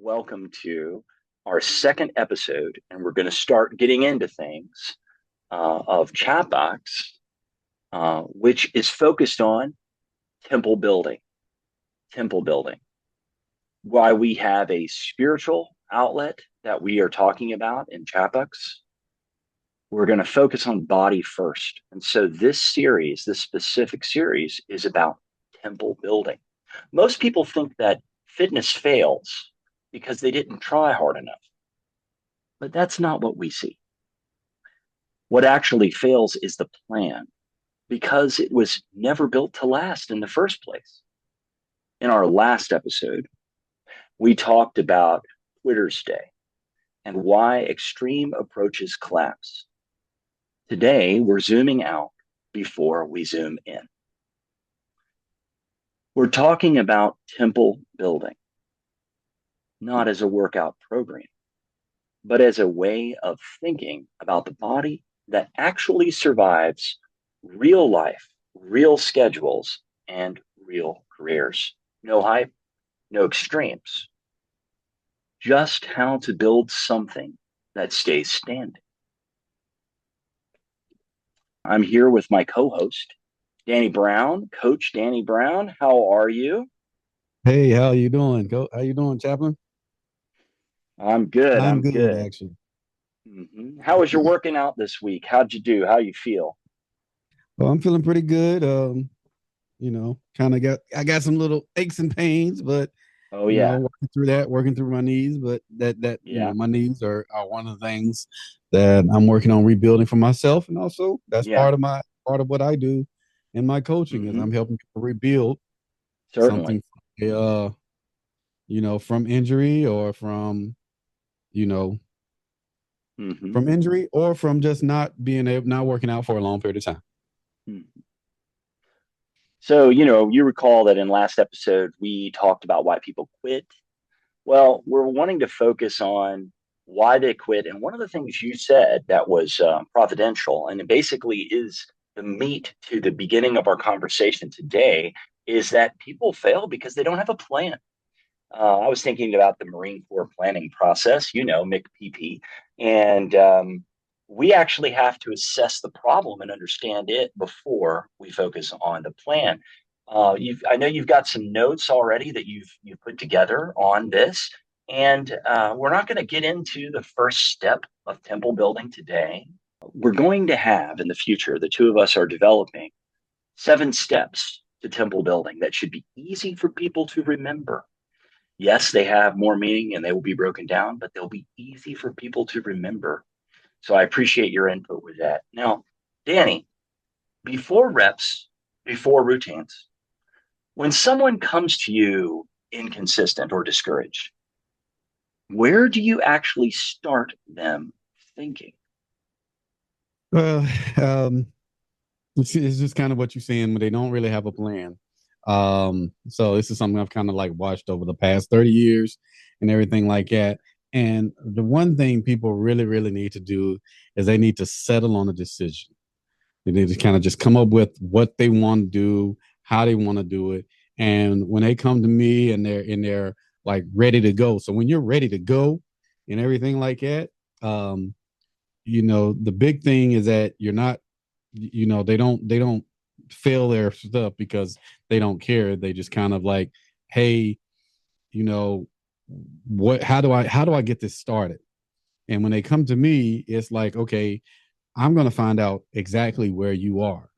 welcome to our second episode, and we're going to start getting into things of CHAPAX, which is focused on temple building. Temple building. Why we have a spiritual outlet that we are talking about in CHAPAX, we're going to focus on body first. And so this specific series, is about temple building. Most people think that fitness fails because they didn't try hard enough. But that's not what we see. What actually fails is the plan, because it was never built to last in the first place. In our last episode, we talked about Quitter's Day and why extreme approaches collapse. Today, we're zooming out before we zoom in. We're talking about temple building, not as a workout program, but as a way of thinking about the body that actually survives real life, real schedules, and real careers. No hype, no extremes. Just how to build something that stays standing. I'm here with my co-host, Danny Brown. Coach Danny Brown, how are you? Hey, how you doing? How you doing, Chaplain? I'm good. I'm I'm good, good. actually. How was your working out this week? How'd you do? How you feel? Well, I'm feeling pretty good. Kind of I got some little aches and pains, but Oh yeah, working through my knees. But yeah, my knees are one of the things that I'm working on rebuilding for myself, and also that's yeah. part of what I do in my coaching is hmm I'm helping people rebuild Certainly. something, from injury or you know, hmm from injury or from just not working out for a long period of time. So, you recall that in last episode we talked about why people quit. Well, we're wanting to focus on why they quit. And one of the things you said that was providential, and it basically is the meat to the beginning of our conversation today, is that people fail because they don't have a plan. I was thinking about the Marine Corps planning process, MCPP, and we actually have to assess the problem and understand it before we focus on the plan. I know you've got some notes already that you've put together on this, and we're not going to get into the first step of temple building today. We're going to have in the future, the two of us are developing 7 steps to temple building that should be easy for people to remember. Yes, they have more meaning and they will be broken down, but they'll be easy for people to remember. So I appreciate your input with that. Now, Danny, before reps, before routines, when someone comes to you inconsistent or discouraged, where do you actually start them thinking? Well, um, it's just kind of what you're saying when they don't really have a plan. So this is something I've kind of like watched over the past 30 years and everything like that. And the one thing people really, really need to do is they need to settle on a decision. They need to kind of just come up with what they want to do, how they want to do it. And when they come to me and they're like ready to go. So when you're ready to go and everything like that, um, the big thing is that you're not, they don't fail their stuff because they don't care. They just kind of like, hey, you know, how do I get this started? And when they come to me, it's like, okay, I'm going to find out exactly where you are.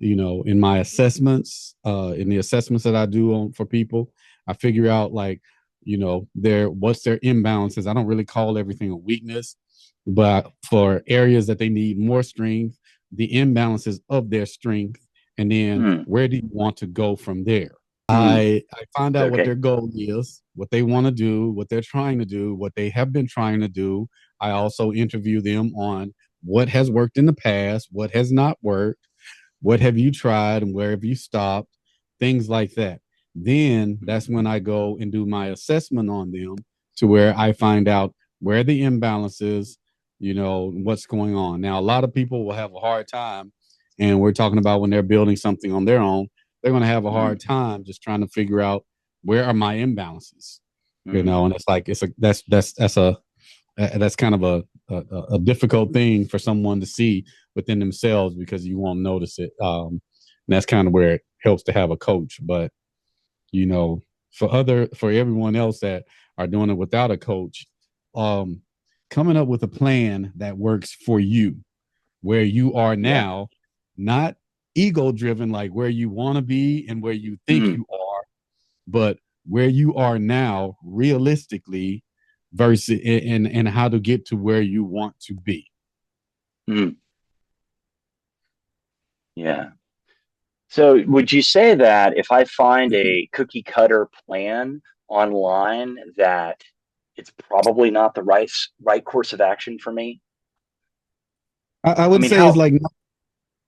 In my assessments, in the assessments that I do for people, I figure out like, what's their imbalances. I don't really call everything a weakness, but for areas that they need more strength, the imbalances of their strength, and then Hmm. where do you want to go from there? Hmm. I find out what Okay. their goal is, what they want to do, what they're trying to do, what they have been trying to do. I also interview them on what has worked in the past, what has not worked, what have you tried, and where have you stopped, things like that. Then that's when I go and do my assessment on them to where I find out where the imbalance is, what's going on. Now, a lot of people will have a hard time, and we're talking about when they're building something on their own, they're going to have a Hmm. hard time just trying to figure out where are my imbalances. Mm, And it's like that's kind of a difficult thing for someone to see within themselves because you won't notice it. And that's kind of where it helps to have a coach. But you know, for everyone else that are doing it without a coach, um, coming up with a plan that works for you, where you are yeah. now, not ego driven, like where you want to be and where you think Mm, you are, but where you are now realistically versus and how to get to where you want to be. mm, yeah. So would you say that if I find a cookie cutter plan online that it's probably not the right course of action for me? I I would mean, say it's how? like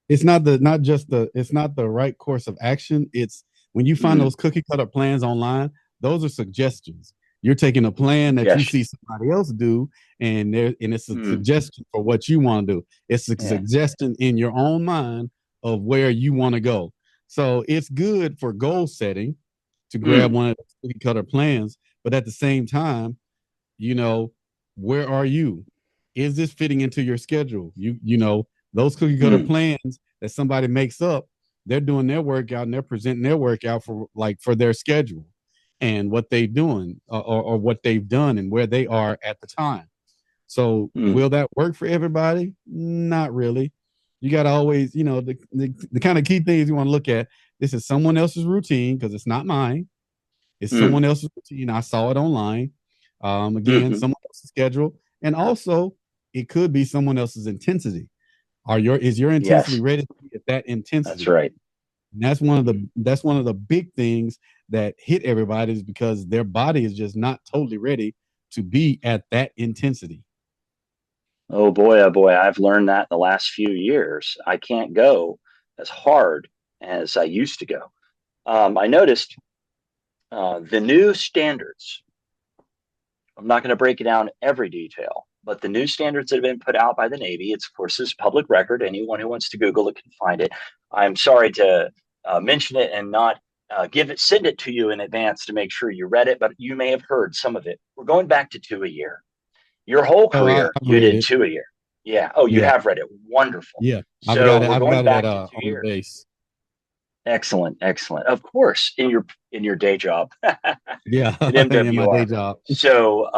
it's not the not just the it's not the right course of action. It's when you find Mm, those cookie cutter plans online, those are suggestions. You're taking a plan that you see suggestions. somebody else do, and it's a Mm, suggestion for what you want to do. It's a yeah. suggestion in your own mind of where you want to go. So it's good for goal setting to grab Mm, one of the cookie cutter plans, but at the same time, you know, where are you? Is this fitting into your schedule? Those cookie cutter mm, plans that somebody makes up, they're doing their workout and they're presenting their workout for their schedule and what they're doing or what they've done and where they are at the time. So mm, will that work for everybody? Not really. You got to always, the kind of key things you want to look at. This is someone else's routine because it's not mine. It's mm, someone else's routine. I saw it online. Again, mm-hmm. someone else's schedule, and also it could be someone else's intensity. Is your intensity Yes, ready to be at that that's intensity? right. And that's one of the big things that hit everybody is because their body is just not totally ready to be at that intensity. Oh boy, I've learned that the last few years. I can't go as hard as I used to go. I noticed the new standards. I'm not going to break it down every detail, but the new standards that have been put out by the Navy, it's of course is public record. Anyone who wants to Google it can find it. I'm sorry to mention it and not send it to you in advance to make sure you read it, but you may have heard some of it. We're going back to 2 a year. Your whole Oh, career, I've you read did it. 2 a year. Yeah. Oh, you Yeah, have read it. Wonderful. yeah. I've So got it. we're I've going got it at back to two on the years. base. Excellent, excellent. Of course, in your day job at Yeah, in my day MWR. job. So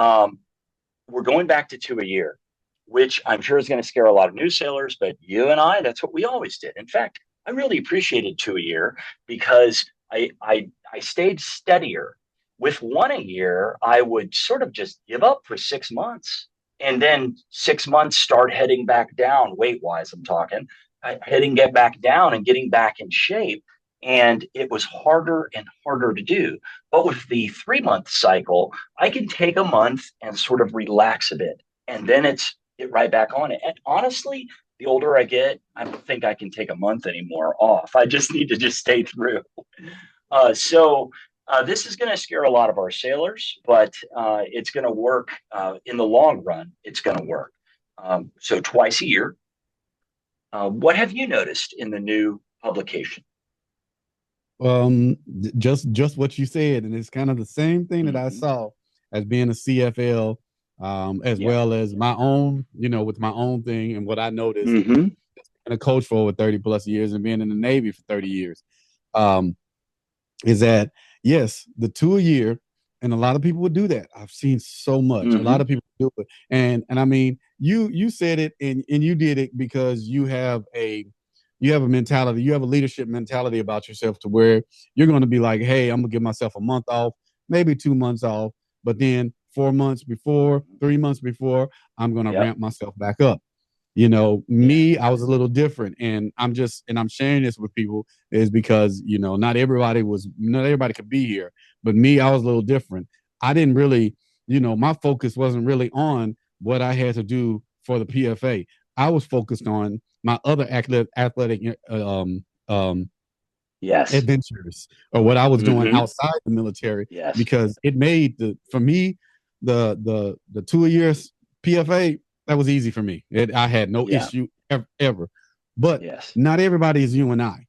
we're going back to 2 a year, which I'm sure is going to scare a lot of new sailors. But you and I, that's what we always did. In fact, I really appreciated 2 a year because I stayed steadier. With 1 a year, I would sort of just give up for 6 months, and then 6 months start heading back down weight wise. I'm talking heading get back down and getting back in shape. And it was harder and harder to do. But with the 3 month cycle, I can take a month and sort of relax a bit, and then it's get right back on it. And honestly, the older I get, I don't think I can take a month anymore off. I just need to just stay through. So this is going to scare a lot of our sailors, but it's going to work in the long run. It's going to work. So twice a year. What have you noticed in the new publication? Just what you said, and it's kind of the same thing that I Mm-hmm. saw as being a CFL, as Yeah. well as my own, with my own thing and what I noticed Mm-hmm. being a coach for over 30 plus years and being in the Navy for 30 years. Um, is that yes, the 2 a year, and a lot of people would do that. I've seen so much. A lot Mm-hmm. of people do it, and I mean, you said it, and you did it because you have a mentality, you have a leadership mentality about yourself to where you're going to be like, hey, I'm gonna give myself a month off, maybe 2 months off, but then 4 months before, 3 months before, I'm gonna Yep. ramp myself back up. Yeah. Me, I was a little different, and I'm sharing this with people is because not everybody could be here, but me, I was a little different. I didn't really, my focus wasn't really on what I had to do for the PFA. I was focused on my other athletic Yes. adventures or what I was doing Mm-hmm. outside the military Yes. because it made for me the 2 years PFA that was easy for me. I had no Yeah. issue ever. But Yes. not everybody is you and I.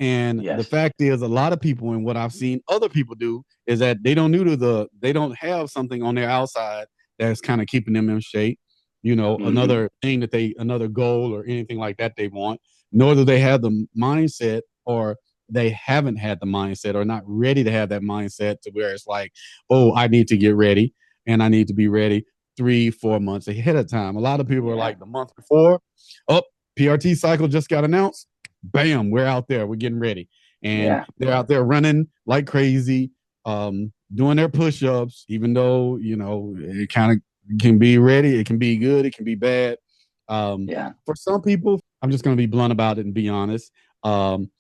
And the Yes. fact is, a lot of people, and what I've seen other people do, is that they don't have something on their outside that's kind of keeping them in shape. Hmm. Another thing another goal or anything like that they want. Nor do they have the mindset, or they haven't had the mindset, or not ready to have that mindset to where it's like, oh, I need to get ready, and I need to be ready 3, 4 months ahead of time. A lot of people are Yeah. like the month before, oh, PRT cycle just got announced, bam, we're out there, we're getting ready, and Yeah. they're out there running like crazy, doing their push-ups, even though it kind of can be ready, it can be good, it can be bad. Yeah. For some people, I'm just going to be blunt about it and be honest. Um,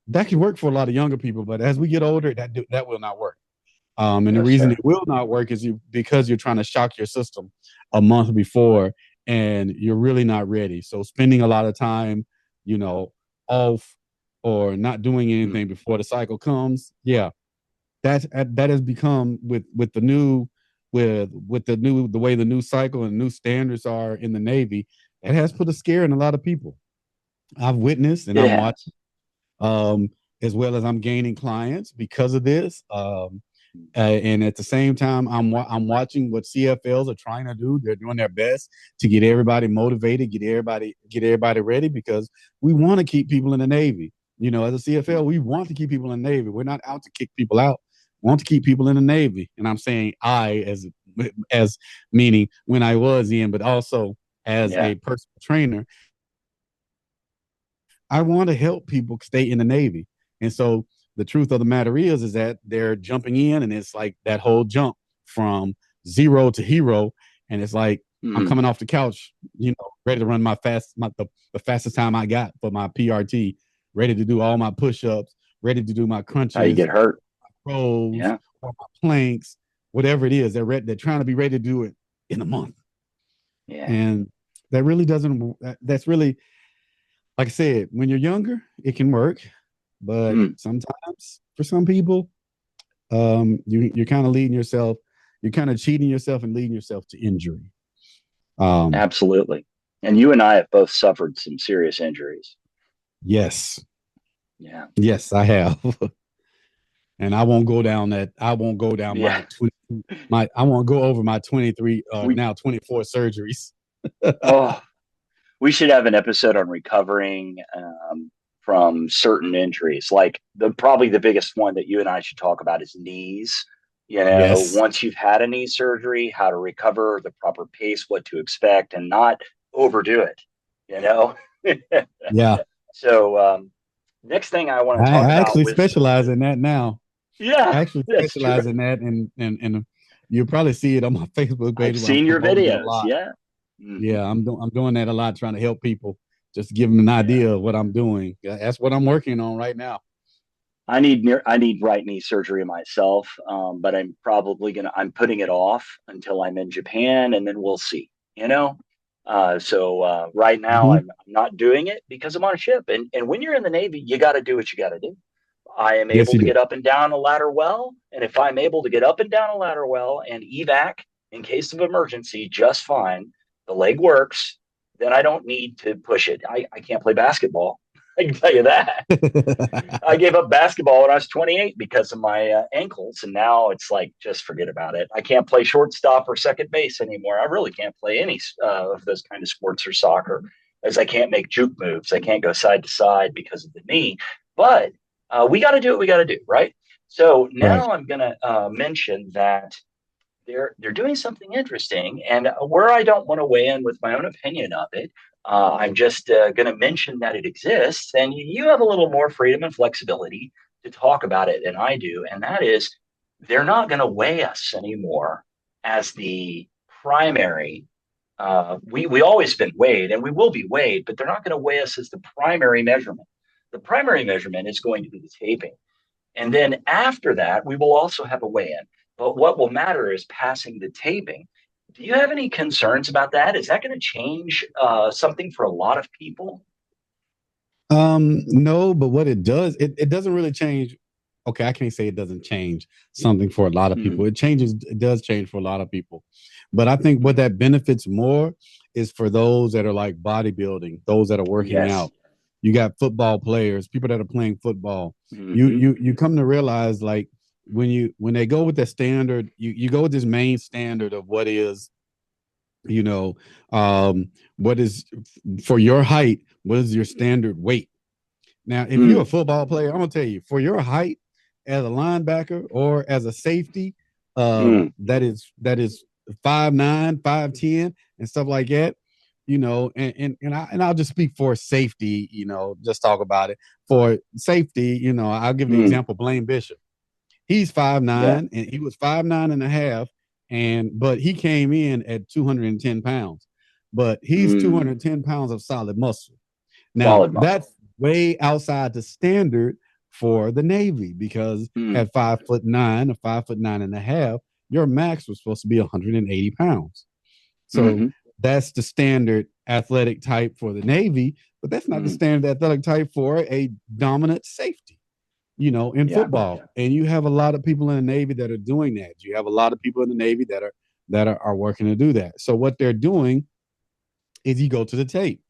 that can work for a lot of younger people, but as we get older, that will not work. And the No, reason sir. it will not work is because you're trying to shock your system a month before, and you're really not ready. So spending a lot of time, you know, off or not doing Mm. anything before the cycle comes, yeah, that has become with the new the way the new cycle and new standards are in the Navy, it has put a scare in a lot of people. I've witnessed and It I'm watching, has. um, as well as I'm gaining clients because of this. And at the same time, I'm watching what CFLs are trying to do. They're doing their best to get everybody motivated, get everybody ready, because we want to keep people in the Navy. As a CFL, we want to keep people in the Navy. We're not out to kick people out. We want to keep people in the Navy. And I'm saying I as meaning when I was in, but also as Yeah. a personal trainer, I want to help people stay in the Navy. And so the truth of the matter is that they're jumping in, and it's like that whole jump from zero to hero. And it's like, I'm Hmm. coming off the couch, ready to run the fastest time I got for my PRT, ready to do all my push-ups, ready to do my How you crunches, get hurt. rows, Yeah. or my planks, whatever it is. They're trying to be ready to do it in a month. Yeah. And that really doesn't, that's really, like I said, when you're younger, it can work, but Mm. sometimes for some people, you're kind of leading yourself, you're kind of cheating yourself and leading yourself to injury. Um, Absolutely. And you and I have both suffered some serious injuries. yes, Yeah. yes, I have, and I won't go down that. I won't go down Yeah. I won't go over my 23, We, now 24 surgeries. oh, we should have an episode on recovering from certain injuries. Like probably the biggest one that you and I should talk about is knees. Yes, Once you've had a knee surgery, how to recover, the proper pace, what to expect, and not overdo it. You know. yeah, So next thing I want to talk I about actually was specialize in that now. yeah, I actually that's true. specialize in that, and you'll probably see it on my Facebook I've page where I'm seen your promoting it a videos. lot. Yeah. Yeah, Hmm. I'm doing that a lot, trying to help people, just give them an Yeah. idea of what I'm doing. That's what I'm working on right now. I need right knee surgery myself, but I'm putting it off until I'm in Japan, and then we'll see. You know, right now Hmm. I'm not doing it because I'm on a ship, and when you're in the Navy, you got to do what you got to do. I am Yes, able you to do. get up and down a ladder well, and if I'm able to get up and down a ladder well and evac in case of emergency just fine, the leg works, then I don't need to push it. I can't play basketball. I can tell you that. I gave up basketball when I was 28 because of my ankles, and now it's like just forget about it. I can't play shortstop or second base anymore. I really can't play any of those kind of sports or soccer, as I can't make juke moves. I can't go side to side because of the knee. But we got to do what we got to do, right? So Right. now I'm going to mention that they're doing something interesting, and where I don't want to weigh in with my own opinion of it, I'm just going to mention that it exists, and you have a little more freedom and flexibility to talk about it than I do, and that is they're not going to weigh us anymore as the primary. We always been weighed, and we will be weighed, but they're not going to weigh us as the primary measurement. The primary measurement is going to be the taping. And then after that, we will also have a weigh in. But what will matter is passing the taping. Do you have any concerns about that? Is that going to change something for a lot of people? No, but what it does, it doesn't really change. Okay, I can't say it doesn't change something for a lot of Mm-hmm. people. It does change for a lot of people. But I think what Mm-hmm. that benefits more is for those that are like bodybuilding, those that are working Yes. out. You got football players, people that are playing football. Hmm. You come to realize like when they go with the standard, you go with this main standard of what is, you know, what is for your height, what is your standard weight? Now, if you're a Mm, football player, I'm gonna tell you, for your height as a linebacker or as a safety, mm, that is 5'9", 5'10", and stuff like that. I'll just speak for safety. Just talk about it for safety. I'll give the mm, example. Blaine Bishop. He's five yeah. nine, and he was 5'9" and a half, but he came in at 210 pounds. But he's Mm, 210 pounds of solid muscle. Now, solid that's muscle. way outside the standard for the Navy because Mm, at 5'9" or 5'9" and a half, your max was supposed to be 180 pounds. So hmm. that's the standard athletic type for the Navy, but that's not the Mm, standard athletic type for a dominant safety, in yeah. football. And you have a lot of people in the Navy that are doing that. You have a lot of people in the Navy that are working to do that. So what they're doing is you go to the tape.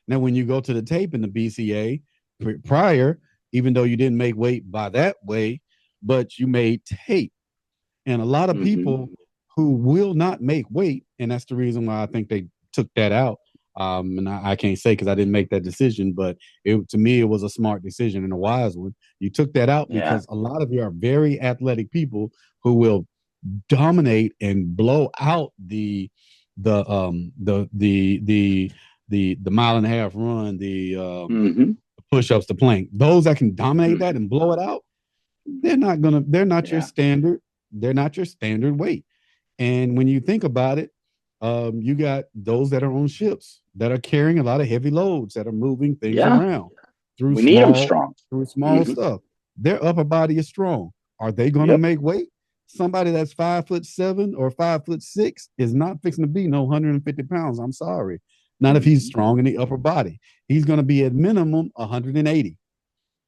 Now, when you go to the tape in the BCA prior, even though you didn't make weight by that way, but you made tape. And a lot of Hmm. people who will not make weight, and that's the reason why I think they took that out. And I can't say because I didn't make that decision, but to me, it was a smart decision and a wise one. You took that out Yeah. because a lot of you are very athletic people who will dominate and blow out the mile and a half run, Hmm. push-ups, the plank. Those that can dominate that Hmm. and blow it out, they're not your Yeah. standard. They're not your standard weight. And when you think about it, you got those that are on ships that are carrying a lot of heavy loads that are moving things Yeah. around through We need them small strong. through small Hmm. stuff. Their upper body is strong. Are they going to Yep. make weight? Somebody that's 5'7" or 5'6" is not fixing to be no 150 pounds. I'm sorry. Not if he's Hmm. strong in the upper body. He's going to be at minimum 180.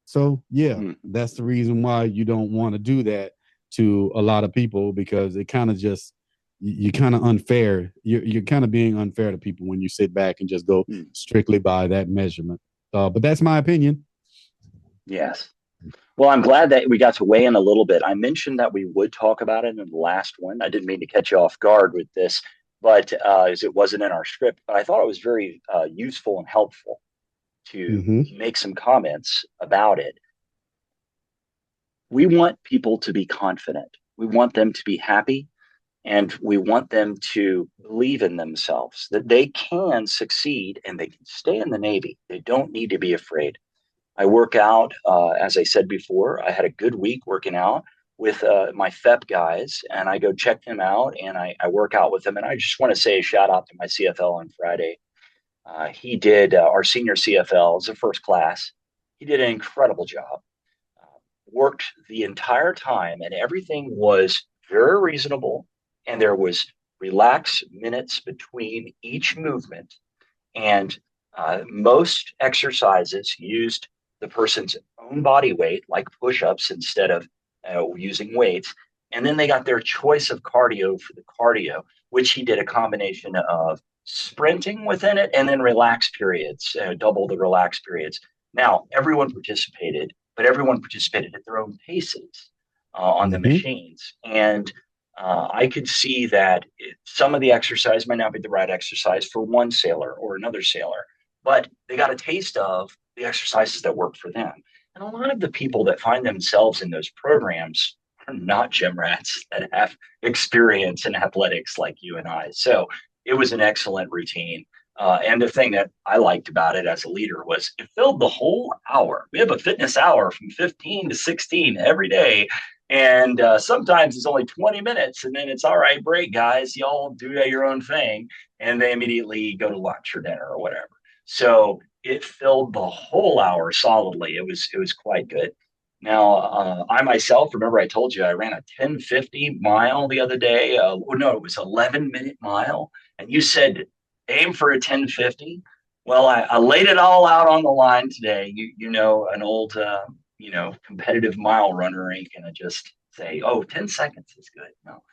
So yeah, Hmm. that's the reason why you don't want to do that to a lot of people because it kind of just you're kind of unfair. You're kind of being unfair to people when you sit back and just go Mm. strictly by that measurement. But that's my opinion. Yes. Well, I'm glad that we got to weigh in a little bit. I mentioned that we would talk about it in the last one. I didn't mean to catch you off guard with this, but as it wasn't in our script, but I thought it was very useful and helpful to Mm-hmm. make some comments about it. We want people to be confident. We want them to be happy, and we want them to believe in themselves that they can succeed and they can stay in the Navy. They don't need to be afraid. I work out, as I said before. I had a good week working out with my FEP guys, and I go check them out and I work out with them. And I just want to say a shout out to my CFL on Friday. He did our senior CFL as a first class. He did an incredible job. Worked the entire time, and everything was very reasonable. And there was relaxed minutes between each movement, and most exercises used the person's own body weight, like push ups, instead of using weights. And then they got their choice of cardio for the cardio, which he did a combination of sprinting within it and then relaxed periods, double the relaxed periods. Now, everyone participated, but everyone participated at their own paces on the Mm-hmm. machines. And I could see that some of the exercise might not be the right exercise for one sailor or another sailor, but they got a taste of the exercises that work for them. And a lot of the people that find themselves in those programs are not gym rats that have experience in athletics like you and I. So it was an excellent routine. And the thing that I liked about it as a leader was it filled the whole hour. We have a fitness hour from 15 to 16 every day, and sometimes it's only 20 minutes, and then it's all right, break, guys. Y'all do your own thing. And they immediately go to lunch or dinner or whatever. So it filled the whole hour solidly. It was quite good. Now, I myself, remember I told you I ran a 10:50 mile the other day. No, it was 11-minute mile. And you said aim for a 10:50. Well, I laid it all out on the line today. An old competitive mile runner ain't gonna just say, oh, 10 seconds is good. No.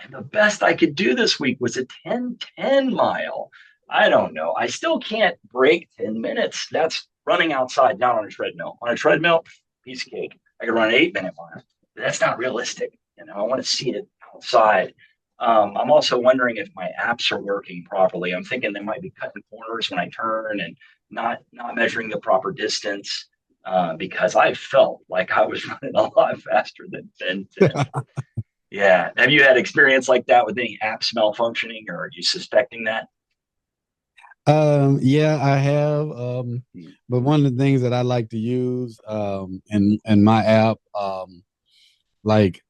And the best I could do this week was a 10:10 mile. I don't know. I still can't break 10 minutes. That's running outside, not on a treadmill. On a treadmill, piece of cake. I could run an 8 minute mile. That's not realistic. I want to see it outside. I'm also wondering if my apps are working properly. I'm thinking they might be cutting corners when I turn and not measuring the proper distance because I felt like I was running a lot faster than yeah. Have you had experience like that with any apps malfunctioning, or are you suspecting that? Yeah, I have. Hmm. But one of the things that I like to use, in my app, like,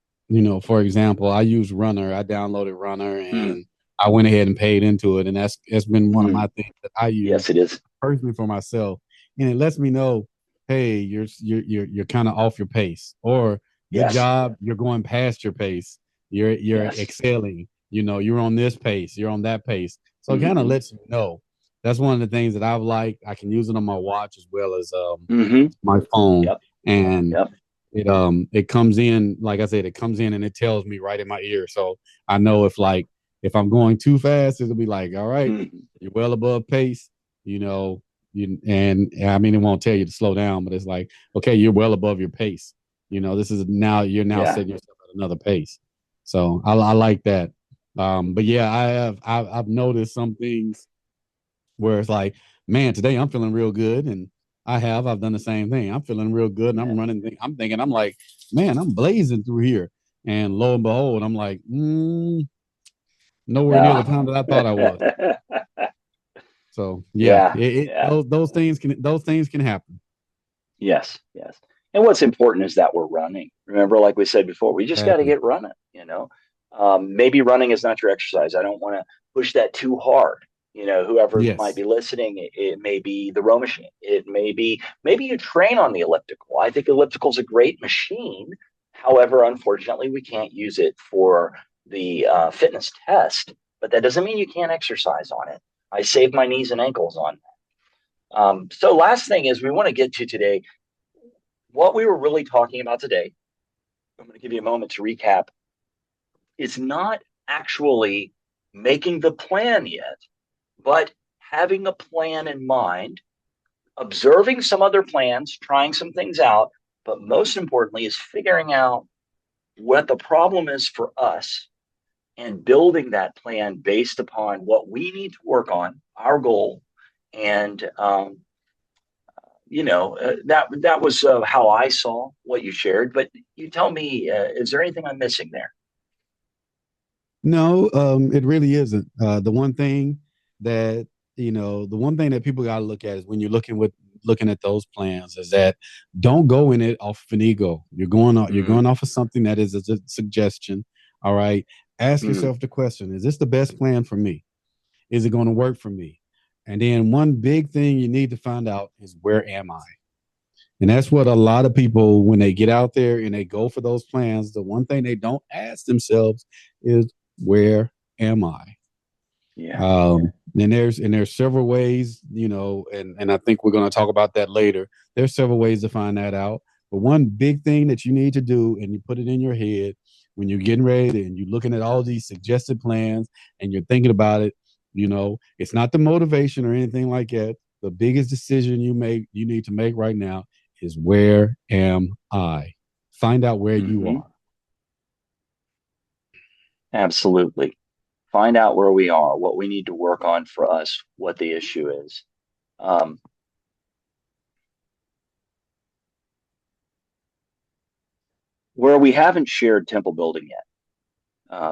for example, I use Runner. I downloaded Runner Hmm. and I went ahead and paid into it, and that's been one of Hmm. my things that I Yes, use it is. personally for myself, and it lets me know, hey, you're kind of off your pace, or good Yes. job, you're going past your pace, you're Yes. excelling, you're on this pace, you're on that pace, so it kind of Hmm. lets you know. That's one of the things that I've liked. I can use it on my watch as well as Hmm. my phone, Yep. and Yep. it comes in, like I said, it comes in and it tells me right in my ear, so I know if I'm going too fast, it'll be like, all right, Hmm. you're well above pace, you know, and I mean, it won't tell you to slow down, but it's like, okay, you're well above your pace. This is now you're now Yeah. setting yourself at another pace. So I like that. But yeah, I've noticed some things where it's like, man, today I'm feeling real good, and I've done the same thing. I'm feeling real good, and Yeah. I'm running. I'm thinking, I'm like, man, I'm blazing through here, and lo and behold, I'm like, nowhere near the Yeah. time that I thought I was. So yeah, Yeah. Yeah. those things can happen. Yes. Yes. And what's important is that we're running. Remember, like we said before, we just got to Exactly. get running. Maybe running is not your exercise. I don't want to push that too hard. Whoever might Yes. be listening, it may be the row machine. It may be, maybe you train on the elliptical. I think elliptical is a great machine. However, unfortunately, we can't use it for the fitness test, but that doesn't mean you can't exercise on it. I saved my knees and ankles on that. So last thing is we want to get to today what we were really talking about today. I'm going to give you a moment to recap. Is not actually making the plan yet, but having a plan in mind, observing some other plans, trying some things out, but most importantly is figuring out what the problem is for us and building that plan based upon what we need to work on, our goal, and that was how I saw what you shared. But you tell me, is there anything I'm missing there? No, it really isn't. The one thing that people got to look at is when you're looking at those plans is that don't go in it off of an ego. You're Mm, going off of something that is a suggestion. All right. Ask mm, yourself the question: is this the best plan for me? Is it going to work for me? And then one big thing you need to find out is, where am I? And that's what a lot of people, when they get out there and they go for those plans, the one thing they don't ask themselves is, where am I? yeah. And there's several ways, and I think we're going to talk about that later. There's several ways to find that out. But one big thing that you need to do, and you put it in your head when you're getting ready and you're looking at all these suggested plans and you're thinking about it, it's not the motivation or anything like that. The biggest decision you need to make right now is, where am I? Find out where you Hmm. are. Absolutely. Find out where we are, what we need to work on for us, what the issue is. Um, where we haven't shared temple building yet,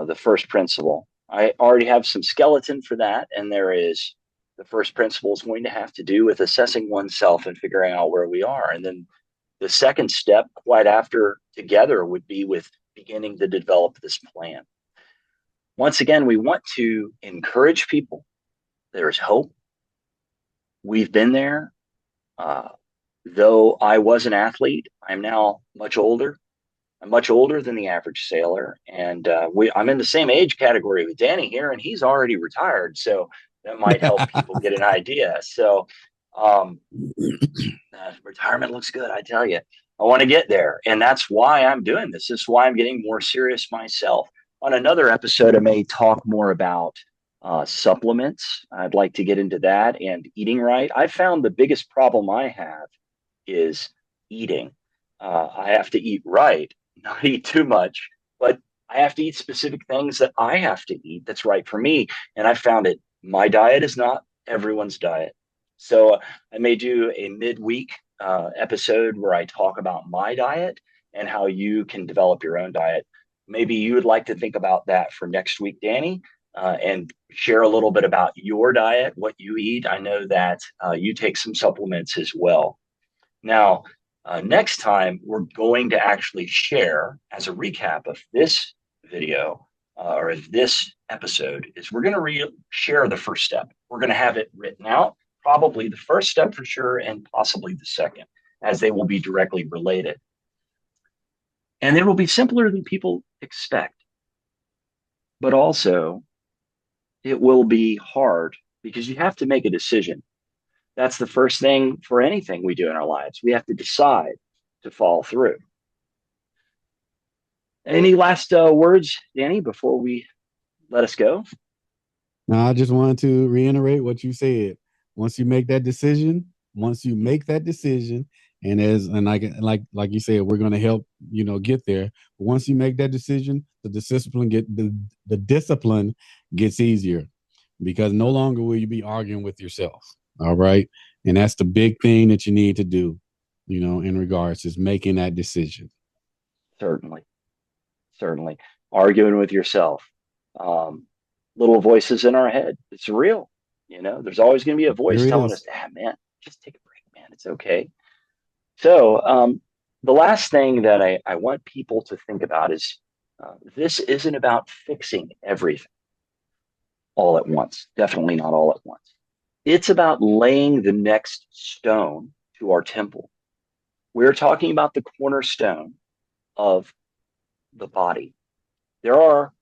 the first principle, I already have some skeleton for that. And there is the first principle is going to have to do with assessing oneself and figuring out where we are. And then the second step, quite after together, would be with beginning to develop this plan. Once again, we want to encourage people. There is hope. We've been there. Uh, though I was an athlete, I'm now much older. I'm much older than the average sailor, and I'm in the same age category with Danny here, and he's already retired, so that might help people get an idea. So, um, retirement looks good, I tell you. I want to get there, and that's why I'm doing this. This is why I'm getting more serious myself. On another episode, I may talk more about supplements. I'd like to get into that and eating right. I found the biggest problem I have is eating. I have to eat right, not eat too much, but I have to eat specific things that I have to eat that's right for me. And I found it, my diet is not everyone's diet. So I may do a midweek episode where I talk about my diet and how you can develop your own diet. Maybe you would like to think about that for next week, Danny, and share a little bit about your diet, what you eat. I know that you take some supplements as well. Now, next time, we're going to actually share as a recap of this video or of this episode is we're going to share the first step. We're going to have it written out, probably the first step for sure, and possibly the second, as they will be directly related. And it will be simpler than people expect, but also it will be hard because you have to make a decision. That's the first thing for anything we do in our lives. We have to decide to follow through. Any last words, Danny, before we let us go? Now, I just wanted to reiterate what you said. Once you make that decision, and like you said, we're going to help get there. But once you make that decision, the discipline gets easier because no longer will you be arguing with yourself. All right, and that's the big thing that you need to do. In regards is making that decision. Certainly, certainly. Arguing with yourself. Little voices in our head. It's real. There's always going to be a voice There telling is. us, man, just take a break, man. It's okay. So, the last thing that I want people to think about is this isn't about fixing everything all at once. Definitely not all at once. It's about laying the next stone to our temple. We're talking about the cornerstone of the body. There are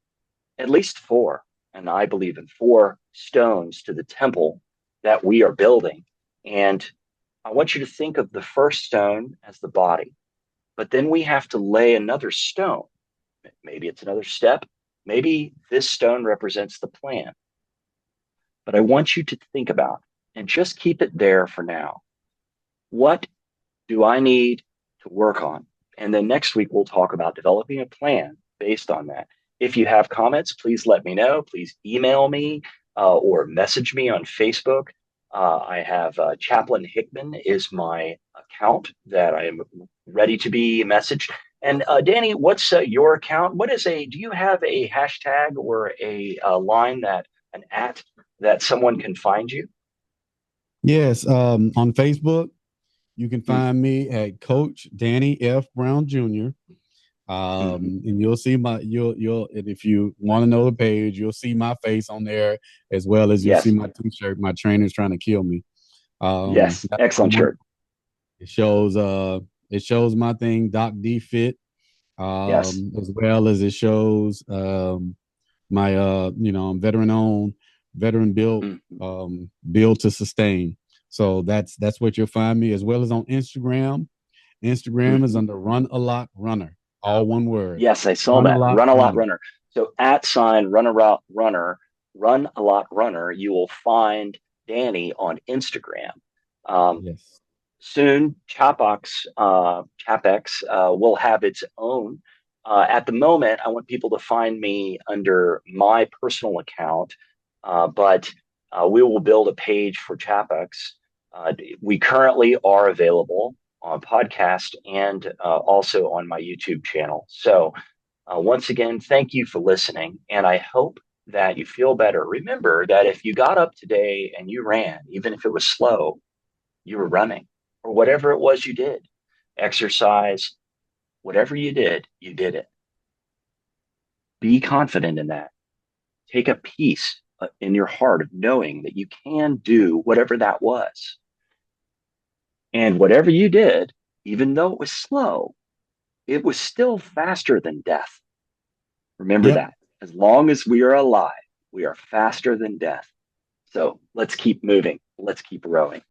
at least four, and I believe in four stones to the temple that we are building. And I want you to think of the first stone as the body, but then we have to lay another stone. Maybe it's another step. Maybe this stone represents the plan. But I want you to think about and just keep it there for now. What do I need to work on? And then next week, we'll talk about developing a plan based on that. If you have comments, please let me know. Please email me or message me on Facebook. I have Chaplain Hickman is my account that I am ready to be messaged. And Danny, what's your account? Do you have a hashtag or a line an at that someone can find you? Yes, on Facebook, you can Mm-hmm. find me at Coach Danny F. Brown Jr. Mm-hmm. And you'll see and if you want to know the page, you'll see my face on there as well as you see Yes. my T-shirt. My trainer's trying to kill me. Yes. That's Excellent one. shirt. It shows my thing, DOCDFIT, Yes. as well as it shows my I'm veteran owned, veteran built, Mm-hmm. build to sustain. So that's what you'll find me, as well as on Instagram. Instagram is Mm-hmm. under Run a Lot Runner, all one word. Yes, I saw Run a that. Lot Run a lot Runner. runner. So at sign run a lot runner, run a lot runner, you will find Danny on Instagram. Um, Yes. Soon, CHAPAX will have its own. At the moment, I want people to find me under my personal account, but we will build a page for CHAPAX. We currently are available on podcast and also on my YouTube channel. So, once again, thank you for listening, and I hope that you feel better. Remember that if you got up today and you ran, even if it was slow, you were running, or whatever it was you did, exercise, whatever you did it. Be confident in that. Take a peace in your heart of knowing that you can do whatever that was. And whatever you did, even though it was slow, it was still faster than death. Remember Yep. that. As long as we are alive, we are faster than death. So let's keep moving. Let's keep rowing.